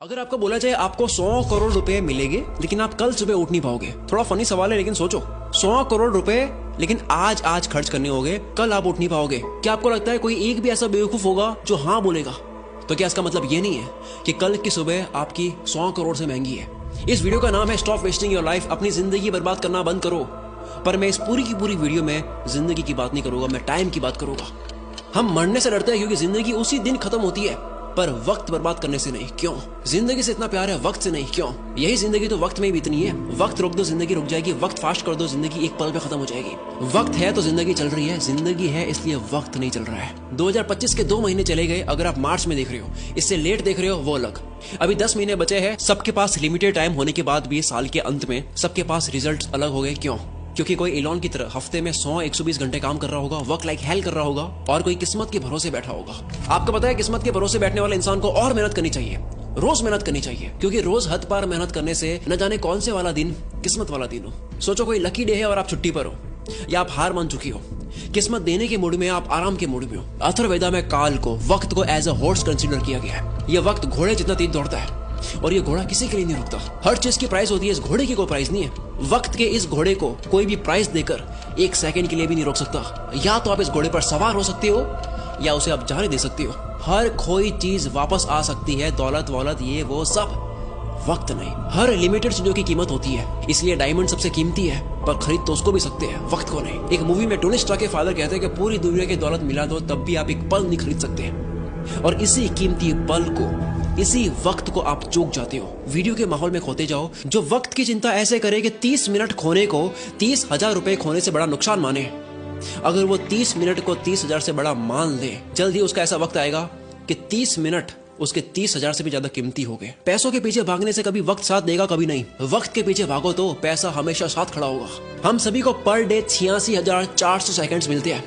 अगर आपको बोला जाए आपको 100 करोड़ रुपए मिलेंगे लेकिन आप कल सुबह उठ नहीं पाओगे, थोड़ा फनी सवाल है लेकिन सोचो, 100 करोड़ रुपए लेकिन आज खर्च करने होंगे, कल आप उठ नहीं पाओगे। क्या आपको लगता है कोई एक भी ऐसा बेवकूफ होगा जो हाँ बोलेगा? तो क्या इसका मतलब ये नहीं है कि कल की सुबह आपकी 100 करोड़ से महंगी है? इस वीडियो का नाम है स्टॉप वेस्टिंग योर लाइफ, अपनी जिंदगी बर्बाद करना बंद करो। पर मैं इस पूरी की पूरी वीडियो में जिंदगी की बात नहीं करूंगा, मैं टाइम की बात करूंगा। हम मरने से डरते हैं क्योंकि जिंदगी उसी दिन खत्म होती है, पर वक्त बर्बाद करने से नहीं। क्यों? जिंदगी से इतना प्यार है, वक्त से नहीं। क्यों? यही जिंदगी तो वक्त में ही बीतनी है। वक्त रोक दो जिंदगी रुक जाएगी, वक्त फास्ट कर दो जिंदगी एक पल में खत्म हो जाएगी। वक्त है तो जिंदगी चल रही है, जिंदगी है इसलिए वक्त नहीं चल रहा है। 2025 के 2 महीने चले गए, अगर आप मार्च में देख रहे हो, इससे लेट देख रहे हो वो अलग। अभी 10 महीने बचे हैं। सबके पास लिमिटेड टाइम होने के बाद भी साल के अंत में सबके पास रिजल्ट अलग हो गए। क्यों? क्योंकि कोई एलॉन की तरह हफ्ते में 100-120 घंटे काम कर रहा होगा, वर्क लाइक हेल कर रहा होगा, और कोई किस्मत के भरोसे बैठा होगा। आपको पता है किस्मत के भरोसे बैठने वाले इंसान को और मेहनत करनी चाहिए, रोज मेहनत करनी चाहिए, क्योंकि रोज हद पार मेहनत करने से न जाने कौन से वाला दिन किस्मत वाला दिन हो। सोचो कोई लकी डे है और आप छुट्टी पर हो, या आप हार मान चुकी हो, किस्मत देने के मूड में, आप आराम के मूड में हो। अथर्ववेदा में काल को, वक्त को एज अ हॉर्स कंसीडर किया गया है। यह वक्त घोड़े जितना तेज दौड़ता है और ये घोड़ा किसी के लिए नहीं रुकता। हर चीज की प्राइस होती है, इस घोड़े की कोई प्राइस नहीं है। वक्त के इस घोड़े को कोई भी प्राइस देकर 1 सेकंड के लिए भी नहीं रोक सकता। या तो आप इस घोड़े पर सवार हो सकते हो या उसे आप जाने दे सकते हो। हर खोई चीज वापस आ सकती है, दौलत वौलत ये वो सब, वक्त नहीं। हर लिमिटेड चीजों की कीमत होती है, इसलिए डायमंड सबसे कीमती है, पर खरीद तो उसको भी सकते हैं, वक्त को नहीं। एक मूवी में टोनी स्टार्क के फादर कहते हैं कि पूरी दुनिया की दौलत मिला दो तब भी आप एक पल नहीं खरीद सकते, और इसी कीमती पल को, इसी वक्त को आप चूक जाते हो। वीडियो के माहौल में खोते जाओ। जो वक्त की चिंता ऐसे करे कि 30 मिनट खोने को 30,000 रुपए खोने से बड़ा नुकसान माने, अगर वो 30 मिनट को 30,000 से बड़ा मान ले, जल्द ही उसका ऐसा वक्त आएगा कि 30 मिनट उसके 30,000 से भी ज्यादा कीमती हो गए। पैसों के पीछे भागने से कभी वक्त साथ देगा, कभी नहीं। वक्त के पीछे भागो तो पैसा हमेशा साथ खड़ा होगा। हम सभी को पर डे 86,400 सेकंड्स मिलते हैं।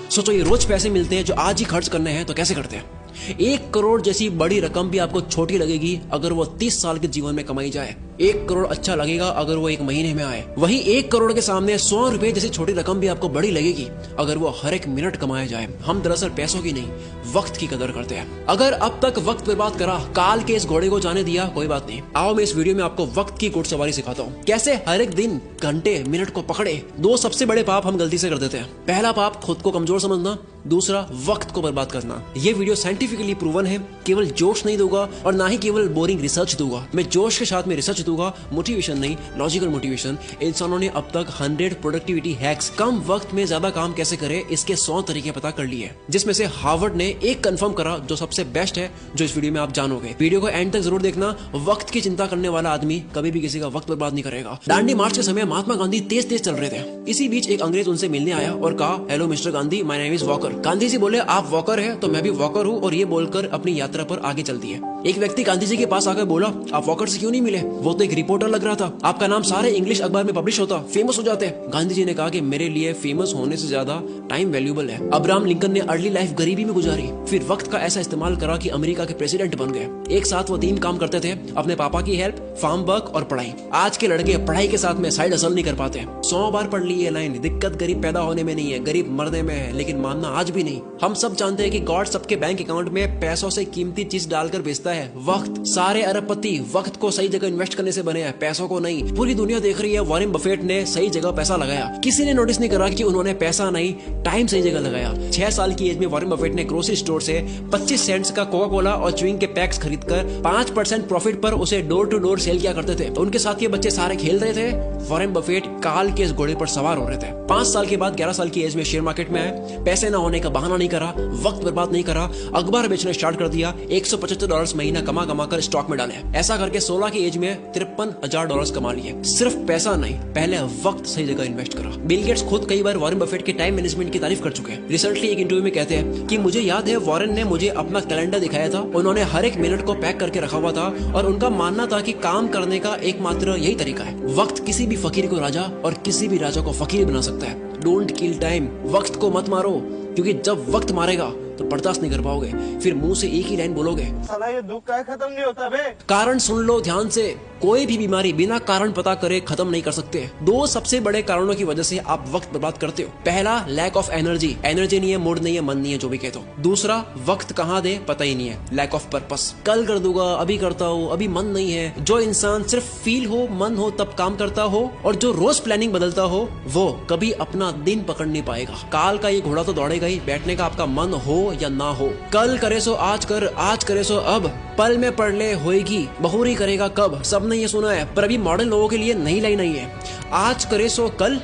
सोचो ये रोज पैसे मिलते हैं जो आज ही खर्च करने हैं, तो कैसे करते हैं? 1 करोड़ जैसी बड़ी रकम भी आपको छोटी लगेगी अगर वो 30 साल के जीवन में कमाई जाए। 1 करोड़ अच्छा लगेगा अगर वो 1 महीने में आए। वही 1 करोड़ के सामने 100 रुपए जैसी छोटी रकम भी आपको बड़ी लगेगी अगर वो हर एक मिनट कमाया जाए। हम दरअसल पैसों की नहीं, वक्त की कदर करते हैं। अगर अब तक वक्त बर्बाद करा, काल के इस घोड़े को जाने दिया, कोई बात नहीं। आओ मैं इस वीडियो में आपको वक्त की घुड़सवारी सिखाता हूँ, कैसे हर एक दिन, घंटे, मिनट को पकड़े। 2 सबसे बड़े पाप हम गलती से कर देते हैं। पहला पाप खुद को कमजोर समझना, दूसरा वक्त को बर्बाद करना। ये वीडियो साइंटिफिकली प्रूवन है, केवल जोश नहीं दूंगा और ना ही केवल बोरिंग रिसर्च दूंगा। मैं जोश के साथ में रिसर्च दूंगा, मोटिवेशन नहीं, लॉजिकल मोटिवेशन। इंसानों ने अब तक 100 प्रोडक्टिविटी हैक्स, कम वक्त में ज्यादा काम कैसे करे, इसके 100 तरीके पता कर लिए, जिसमें से हार्वर्ड ने एक कंफर्म करा जो सबसे बेस्ट है, जो इस वीडियो में आप जानोगे। वीडियो को एंड तक जरूर देखना। वक्त की चिंता करने वाला आदमी कभी भी किसी का वक्त बर्बाद नहीं करेगा। दांडी मार्च के समय महात्मा गांधी तेज चल रहे थे। इसी बीच एक अंग्रेज उनसे मिलने आया और कहा, hello mister Gandhi, my name is Walker. Gandhi ji बोले, आप वॉकर है तो मैं भी वॉकर हूँ, और ये बोलकर अपनी यात्रा पर आगे चल दिए। एक व्यक्ति गांधी जी के पास आकर बोला, आप वॉकर से क्यों नहीं मिले? वो तो एक रिपोर्टर लग रहा था, आपका नाम सारे इंग्लिश अखबार में पब्लिश होता, फेमस हो जाते। गांधी जी ने कहा कि मेरे लिए फेमस होने से ज्यादा टाइम वैल्यूबल है। अब्राहम लिंकन ने अर्ली लाइफ गरीबी में गुजारी, फिर वक्त का ऐसा इस्तेमाल करा कि अमेरिका के प्रेसिडेंट बन गए। एक साथ वो 3 काम करते थे, अपने पापा की हेल्प, फार्म वर्क और पढ़ाई। आज के लड़के पढ़ाई के साथ में साइड हसल नहीं कर पाते। 100 बार पढ़ ली ये लाइन, दिक्कत गरीब पैदा होने में नहीं है, गरीब मरने में है, लेकिन मानना आज भी नहीं। हम सब जानते हैं कि गॉड सबके बैंक अकाउंट में पैसों से कीमती चीज डालकर भेजता है, वक्त। सारे अरबपति वक्त को सही जगह इन्वेस्ट करने से बने हैं, पैसों को नहीं। पूरी दुनिया देख रही है वॉरेन बफेट ने सही जगह पैसा लगाया। किसी ने नोटिस नहीं करा कि उन्होंने पैसा नहीं, टाइम सही जगह लगाया। 6 साल की एज में वॉरेन बफेट ने ग्रोसरी स्टोर से 25 सेंट्स का कोका कोला और च्युइंग के पैक्स खरीदकर 5% प्रॉफिट पर उसे डोर टू डोर सेल किया करते थे। उनके साथ ये बच्चे सारे खेल रहे थे, वॉरेन बफेट काल के इस घोड़े पर सवार हो रहे थे। 5 साल के बाद 11 साल की एज में शेयर मार्केट में आए। पैसे न होने का बहाना नहीं करा, वक्त बर्बाद नहीं करा, अखबार बेचना स्टार्ट कर दिया। $175 महीना कमा कर स्टॉक में डाले। ऐसा करके 16 की एज में $53,000 कमा लिए। सिर्फ पैसा नहीं, पहले वक्त सही जगह इन्वेस्ट करा। बिल गेट्स खुद कई बार वॉरेन बफेट के टाइम मैनेजमेंट की तारीफ कर चुके हैं। रिसेंटली एक इंटरव्यू में कहते हैं कि मुझे याद है वॉरेन ने मुझे अपना कैलेंडर दिखाया था, उन्होंने हर एक मिनट को पैक करके रखा हुआ था, और उनका मानना था कि काम करने का एकमात्र यही तरीका है। वक्त किसी भी फकीर को राजा और किसी भी राजा को फकीर बना सकता है। डोंट किल टाइम, वक्त को मत मारो, क्योंकि जब वक्त मारेगा तो बर्दाश्त नहीं कर पाओगे, फिर मुंह से एक ही लाइन बोलोगे, साला ये दुख का खत्म नहीं होता बे। कारण सुन लो ध्यान से, कोई भी बीमारी बिना कारण पता करे खत्म नहीं कर सकते। दो सबसे बड़े कारणों की वजह से आप वक्त बर्बाद करते हो। पहला, लैक ऑफ एनर्जी नहीं है, मूड नहीं है, मन नहीं है, जो भी कहते हो। दूसरा, वक्त कहाँ दे पता ही नहीं है, लैक ऑफ पर्पस। कल कर दूंगा, अभी करता हूँ, अभी मन नहीं है। जो इंसान सिर्फ फील हो, मन हो तब काम करता हो और जो रोज प्लानिंग बदलता हो, वो कभी अपना दिन पकड़ नहीं पाएगा। काल का ये घोड़ा तो दौड़ेगा ही, बैठने का आपका मन हो या ना हो। कल करे सो आज कर, आज करे सो अब, पल में पढ़ ले होएगी, बहुरी करेगा कब। सबने ये सुना है, पर अभी मॉडर्न लोगों के लिए नई लाइन नहीं है। आज करे सो कल,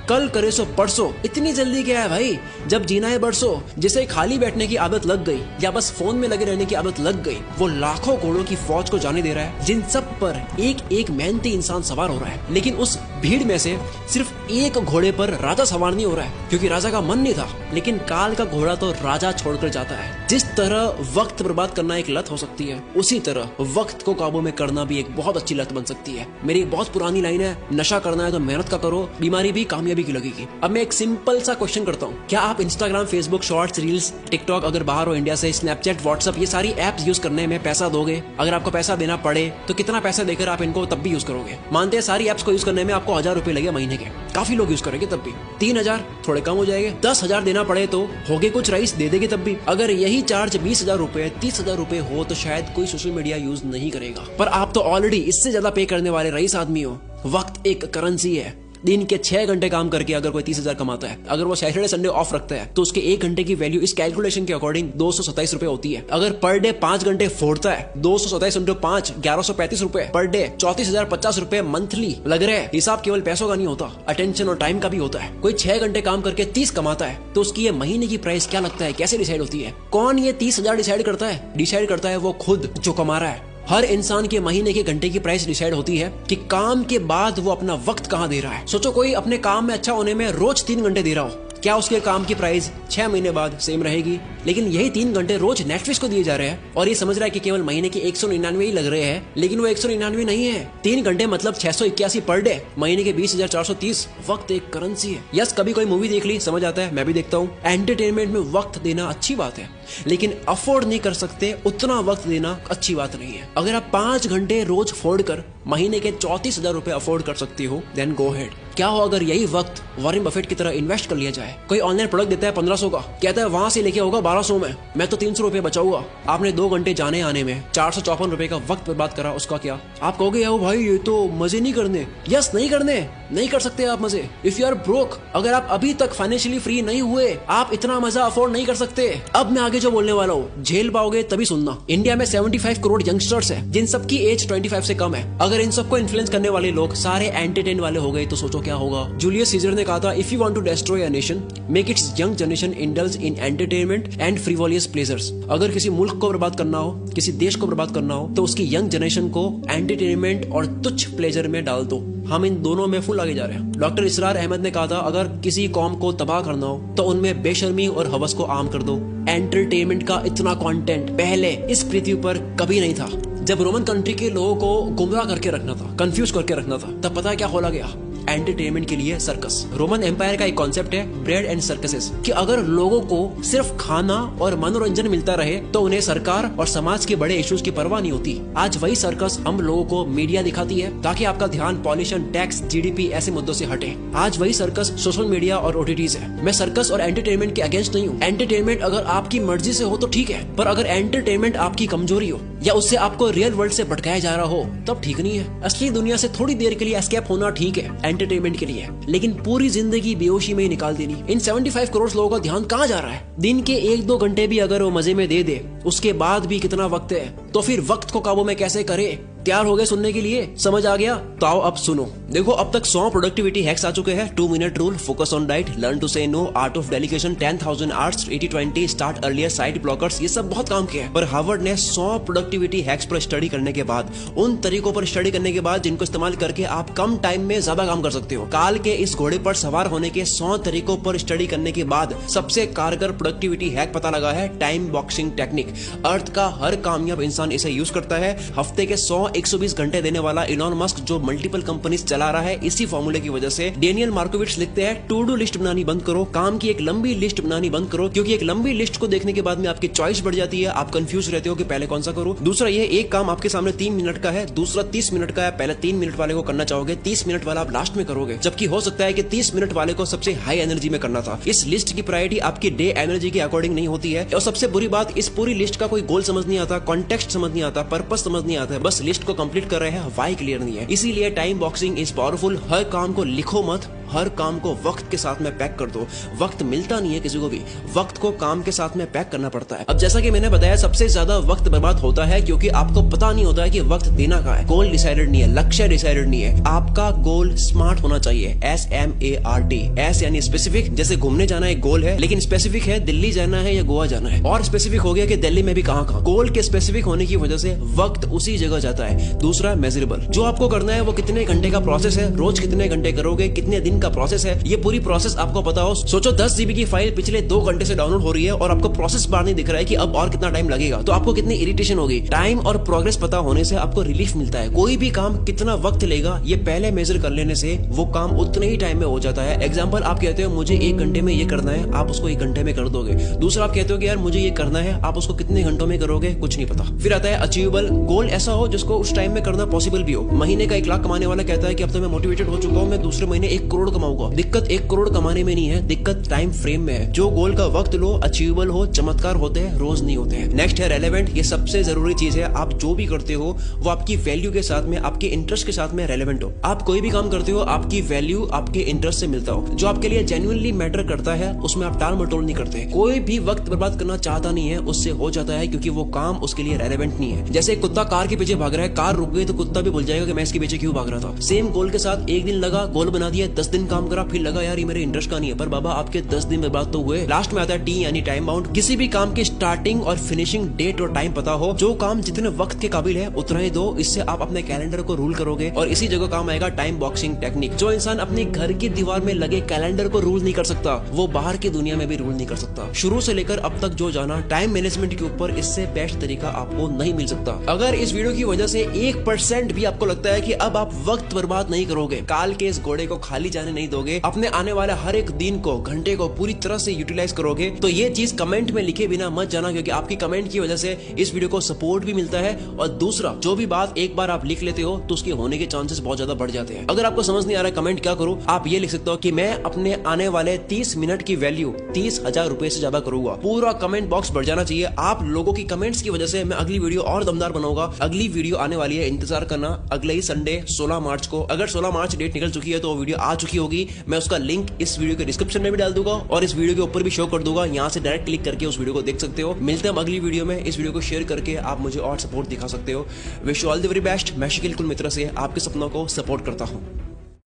कल करे सो परसों। इतनी जल्दी क्या है भाई, जब जीना है बरसों। जिसे खाली बैठने की आदत लग गई या बस फोन में लगे रहने की आदत लग गई, वो लाखों घोड़ों की फौज को जाने दे रहा है, जिन सब पर एक एक मेहनती इंसान सवार हो रहा है। लेकिन उस भीड़ में से सिर्फ एक घोड़े पर राजा सवार नहीं हो रहा है, क्योंकि राजा का मन नहीं था। लेकिन काल का घोड़ा तो राजा छोड़कर जाता है। जिस तरह वक्त बर्बाद करना एक लत हो सकती है, उसी तरह वक्त को काबू में करना भी एक बहुत अच्छी लत बन सकती है। मेरी एक बहुत पुरानी लाइन है, नशा करना है तो मेहनत का करो, बीमारी भी कामयाबी की लगेगी। अब मैं एक सिंपल सा क्वेश्चन करता हूँ, क्या आप Instagram, Facebook, shorts, reels, TikTok, अगर बाहर हो इंडिया से, स्नैपचैट, व्हाट्सएप, ये सारी एप्स यूज करने में पैसा दोगे? अगर आपको पैसा देना पड़े तो कितना पैसा देकर आप इनको तब भी यूज करोगे? मानते हैं सारी एप्स को यूज करने में आपको 1000 रुपए लगे महीने के, काफी लोग यूज करेंगे तब भी। 3000 थोड़े कम हो जाएंगे। 10,000 देना पड़े तो होगे कुछ रईस दे देगी तब भी। अगर यही चार्ज 20,000 रुपए, 30,000 रुपए हो तो शायद कोई सोशल मीडिया यूज नहीं करेगा। पर आप तो ऑलरेडी इससे ज्यादा पे करने वाले रईस आदमी हो। वक्त एक करेंसी है। दिन के 6 घंटे काम करके अगर कोई 30,000 कमाता है, अगर वो सैटरडे संडे ऑफ रखता है, तो उसके 1 घंटे की वैल्यू इस कैलकुलेशन के अकॉर्डिंग 227 रुपए होती है। अगर पर डे 5 घंटे फोड़ता है, 227 इंटू 5, 1135 रुपए पर डे, 34,050 रुपए मंथली लग रहे हैं। हिसाब केवल पैसों का नहीं होता, अटेंशन और टाइम का भी होता है। कोई 6 घंटे काम करके 30 कमाता है, तो उसकी ये महीने की प्राइस क्या लगता है, कैसे डिसाइड होती है? कौन ये 30,000 डिसाइड करता है? डिसाइड करता है वो खुद जो कमा रहा है। हर इंसान के महीने के घंटे की प्राइस डिसाइड होती है कि काम के बाद वो अपना वक्त कहाँ दे रहा है। सोचो कोई अपने काम में अच्छा होने में रोज 3 घंटे दे रहा हो, क्या उसके काम की प्राइस 6 महीने बाद सेम रहेगी? लेकिन यही 3 घंटे रोज नेटफ्लिक्स को दिए जा रहे हैं और ये समझ रहा है कि केवल महीने के 199 ही लग रहे हैं, लेकिन वो 199 नहीं है। 3 घंटे मतलब 681 पर डे, महीने के 20,430। वक्त एक करेंसी है। यस, कभी कोई मूवी देख ली, समझ आता है, मैं भी देखता हूँ। एंटरटेनमेंट में वक्त देना अच्छी बात है, लेकिन अफोर्ड नहीं कर सकते उतना वक्त देना अच्छी बात नहीं है। अगर आप 5 घंटे रोज फोड़ कर महीने के 34,000 रुपए अफोर्ड कर सकती हो, देन गो हेड। क्या हो अगर यही वक्त वॉरेन बफेट की तरह इन्वेस्ट कर लिया जाए? कोई ऑनलाइन प्रोडक्ट देता है 1500 का, कहता है वहां से लेके होगा 1200 में, मैं तो 300 रुपए बचाऊंगा। आपने 2 घंटे जाने आने में 454 रुपए का वक्त बर्बाद करा, उसका क्या? आप कहोगे यार भाई ये तो मजे नहीं करने। यस, नहीं करने, नहीं कर सकते आप मजे। इफ यू आर ब्रोक, अगर आप अभी तक फाइनेंशियली फ्री नहीं हुए, आप इतना मजा अफोर्ड नहीं कर सकते। अब मैं आगे जो बोलने वाला हूँ झेल पाओगे तभी सुनना। इंडिया में 75 करोड़ यंगस्टर्स है, जिन सबकी एज 25 से कम है। अगर इन सबको इन्फ्लुएंस करने वाले लोग सारे एंटरटेन वाले हो गए तो सोचो क्या होगा। जूलियस सीजर ने कहा था, if you want to destroy a nation, make its young generation indulge in entertainment and frivolous pleasures. अगर किसी मुल्क को बर्बाद करना हो, किसी देश को बर्बाद करना हो, तो उसकी यंग जनरेशन को एंटरटेनमेंट और तुच्छ प्लेजर में डाल दो। हम इन दोनों में फुल आगे जा रहे हैं। डॉक्टर इसरार अहमद ने कहा था, अगर किसी कौम को तबाह करना हो तो उनमें बेशर्मी और हवस को आम कर दो। एंटरटेनमेंट का इतना कंटेंट पहले इस पृथ्वी पर कभी नहीं था। जब रोमन कंट्री के लोगों को गुमराह करके रखना था, कंफ्यूज करके रखना था, तब पता है क्या खोला गया? एंटरटेनमेंट के लिए सर्कस। रोमन एम्पायर का एक कॉन्सेप्ट है ब्रेड एंड सर्कसेस, कि अगर लोगों को सिर्फ खाना और मनोरंजन मिलता रहे तो उन्हें सरकार और समाज के बड़े इश्यूज की परवाह नहीं होती। आज वही सर्कस हम लोगों को मीडिया दिखाती है ताकि आपका ध्यान पॉल्यूशन, टैक्स, जीडीपी ऐसे मुद्दों से हटे। आज वही सर्कस सोशल मीडिया और ओटीटीज है। मैं सर्कस और एंटरटेनमेंट के अगेंस्ट नहीं हूँ। एंटरटेनमेंट अगर आपकी मर्जी से हो तो ठीक है, पर अगर एंटरटेनमेंट आपकी कमजोरी हो या उससे आपको रियल वर्ल्ड से भटकाया जा रहा हो तब ठीक नहीं है। असली दुनिया से थोड़ी देर के लिए एस्केप होना ठीक है एंटरटेनमेंट के लिए, लेकिन पूरी जिंदगी बेहोशी में ही निकाल देनी। इन 75 करोड़ लोगों का ध्यान कहाँ जा रहा है? दिन के 1-2 घंटे भी अगर वो मजे में दे दे, उसके बाद भी कितना वक्त है, तो फिर वक्त को काबू में कैसे करे? तैयार हो गए सुनने के लिए? समझ आ गया? तो आओ अब सुनो। देखो, अब तक 100 प्रोडक्टिविटी हैक्स आ चुके हैं। 2 minute rule, focus on diet, learn to say no, art of delegation, 10,000 arts, 80-20, start earlier, side blockers, ये सब बहुत काम किया है। पर हार्वर्ड ने 100 प्रोडक्टिविटी हैक्स पर स्टडी करने के बाद, उन तरीकों पर स्टडी करने के बाद जिनको इस्तेमाल करके आप कम टाइम में ज्यादा काम कर सकते हो, काल के इस घोड़े पर सवार होने के 100 तरीकों पर स्टडी करने के बाद सबसे कारगर प्रोडक्टिविटी हैक पता लगा है टाइम बॉक्सिंग टेक्निक। अर्थ का हर कामयाब इंसान इसे यूज करता है। हफ्ते के 100 120 घंटे देने वाला इलॉन मस्क जो मल्टीपल कंपनीज चला रहा है, इसी फॉर्मूले की वजह से डेनियल मार्कोविट्ज लिखते हैं टू डू लिस्ट बनानी बंद करो, काम की एक लंबी लिस्ट बनानी बंद करो, क्योंकि एक लंबी लिस्ट को देखने के बाद में आपकी चॉइस बढ़ जाती है, आप कंफ्यूज रहते हो कि पहले कौन सा करूं। दूसरा ये एक काम आपके सामने 3 मिनट का है, दूसरा 30 मिनट का है, पहले 3 मिनट वाले को करना चाहोगे, 30 मिनट वाला आप लास्ट में करोगे, जबकि हो सकता है कि 30 मिनट वाले को सबसे हाई एनर्जी में करना था। इस लिस्ट की प्रायोरिटी आपकी डे एनर्जी के अकॉर्डिंग नहीं होती है। और सबसे बुरी बात, इस पूरी लिस्ट का कोई गोल समझ नहीं आता, कॉन्टेक्स्ट समझ नहीं आता, पर्पस समझ नहीं आता, बस लिस्ट को कंप्लीट कर रहे हैं, व्हाई क्लियर नहीं है। इसीलिए टाइम बॉक्सिंग इज पावरफुल। हर काम को लिखो मत, हर काम को वक्त के साथ में पैक कर दो। वक्त मिलता नहीं है किसी को भी, वक्त को काम के साथ में पैक करना पड़ता है। अब जैसा कि मैंने बताया, सबसे ज्यादा वक्त बर्बाद होता है क्योंकि आपको पता नहीं होता है कि वक्त देना कहाँ है। गोल डिसाइडेड नहीं है, लक्ष्य डिसाइडेड नहीं है। आपका गोल स्मार्ट होना चाहिए, SMART। एस यानी स्पेसिफिक, जैसे घूमने जाना एक गोल है, लेकिन स्पेसिफिक है दिल्ली जाना है या गोवा जाना है, और स्पेसिफिक हो गया कि दिल्ली में भी कहाँ। गोल के स्पेसिफिक होने की वजह से वक्त उसी जगह जाता है। दूसरा मेजरेबल, जो आपको करना है वो कितने घंटे का प्रोसेस है, रोज कितने घंटे करोगे, कितने दिन का प्रोसेस है, ये पूरी प्रोसेस आपको पता हो। सोचो 10 GB की फाइल पिछले 2 घंटे से डाउनलोड हो रही है और आपको प्रोसेस बार नहीं दिख रहा है कि अब और कितना टाइम लगेगा, तो आपको कितनी इरिटेशन होगी। टाइम और प्रोग्रेस पता होने से आपको रिलीफ मिलता है। कोई भी काम कितना वक्त लेगा ये पहले मेजर कर लेने से वो काम उतने ही टाइम में हो जाता है। एग्जाम्पल, आप कहते हो मुझे 1 घंटे में ये करना है, आप उसको 1 घंटे में कर दोगे। दूसरा, आप कहते हो कि यार मुझे ये करना है, आप उसको कितने घंटों में करोगे, कुछ नहीं पता। फिर आता है अचीवेबल, गोल ऐसा हो जिसको उस टाइम में करना पॉसिबल भी हो। महीने का 1 लाख कमाने वाला कहता है कि अब तो मैं मोटिवेटेड हो चुका हूँ, मैं दूसरे महीने 1 करोड़ कमाऊंगा। दिक्कत 1 करोड़ कमाने में नहीं है, दिक्कत टाइम फ्रेम में है। जो गोल का वक्त लो, अचीवेबल हो, चमत्कार होते हैं, रोज नहीं होते हैं। नेक्स्ट है रेलेवेंट। ये सबसे जरूरी चीज है। आप जो भी करते हो वो आपकी वैल्यू के साथ में, आपके इंटरेस्ट के साथ में रेलेवेंट हो। आप कोई भी काम करते हो, आपकी वैल्यू आपके इंटरेस्ट से मिलता हो। जो आपके लिए जेन्युइनली मैटर करता है उसमें आप टाल मटोल नहीं करते। कोई भी वक्त बर्बाद करना चाहता नहीं है, उससे हो जाता है, क्योंकि वो काम उसके लिए रेलेवेंट नहीं है। जैसे कुत्ता कार के पीछे भाग रहा है, कार रुक गई तो कुत्ता भी भूल जाएगा कि मैं इसके पीछे क्यों भाग रहा था। सेम गोल के साथ 1 दिन लगा, गोल बना दिया, 10 दिन काम करा, फिर लगा यार ये मेरे इंटरेस्ट का नहीं है, पर बाबा आपके 10 दिन बर्बाद तो हुए। लास्ट में आता है T यानी टाइम बाउंड। किसी भी काम की स्टार्टिंग और फिनिशिंग डेट और टाइम पता हो। जो काम जितने वक्त के काबिल है उतना ही दो, इससे आप अपने कैलेंडर को रूल करोगे। और इसी जगह काम आएगा टाइम बॉक्सिंग टेक्निक। जो इंसान अपने घर की दीवार में लगे कैलेंडर को रूल नहीं कर सकता, वो बाहर की दुनिया में भी रूल नहीं कर सकता। शुरू से लेकर अब तक जो जाना टाइम मैनेजमेंट के ऊपर, इससे बेस्ट तरीका आपको नहीं मिल सकता। अगर इस वीडियो की वजह से 1% भी आपको लगता है कि अब आप वक्त बर्बाद नहीं करोगे, काल के इस घोड़े को खाली जाने नहीं दोगे, अपने आने वाले हर एक दिन को, घंटे को पूरी तरह से यूटिलाइज करोगे, तो ये चीज कमेंट में लिखे बिना मत जाना, क्योंकि आपकी कमेंट की वजह से इस वीडियो को सपोर्ट भी मिलता है। और दूसरा, जो भी बात एक बार आप लिख लेते हो तो उसके होने के चांसेस बहुत ज्यादा बढ़ जाते हैं। अगर आपको समझ नहीं आ रहा है कमेंट क्या करूं, आप ये लिख सकते हो कि मैं अपने आने वाले 30 मिनट की वैल्यू 30,000 रुपए से ज्यादा करूंगा। पूरा कमेंट बॉक्स बढ़ जाना चाहिए। आप लोगों की कमेंट्स की वजह से मैं अगली वीडियो और दमदार बनाऊंगा। अगली वीडियो आने वाली है, इंतजार करना, अगले ही संडे 16 मार्च को। अगर 16 मार्च डेट निकल चुकी है तो वो वीडियो आ चुकी होगी। मैं उसका लिंक इस वीडियो के डिस्क्रिप्शन में भी डाल दूंगा और इस वीडियो के ऊपर भी शो कर दूंगा। यहाँ से डायरेक्ट क्लिक करके उस वीडियो को देख सकते हो। मिलते हैं अगली वीडियो में। इस वीडियो को शेयर करके आप मुझे और सपोर्ट दिखा सकते हो। Wish you all the very best. मैं शकील कुल मित्र से आपके सपनों को सपोर्ट करता हूँ।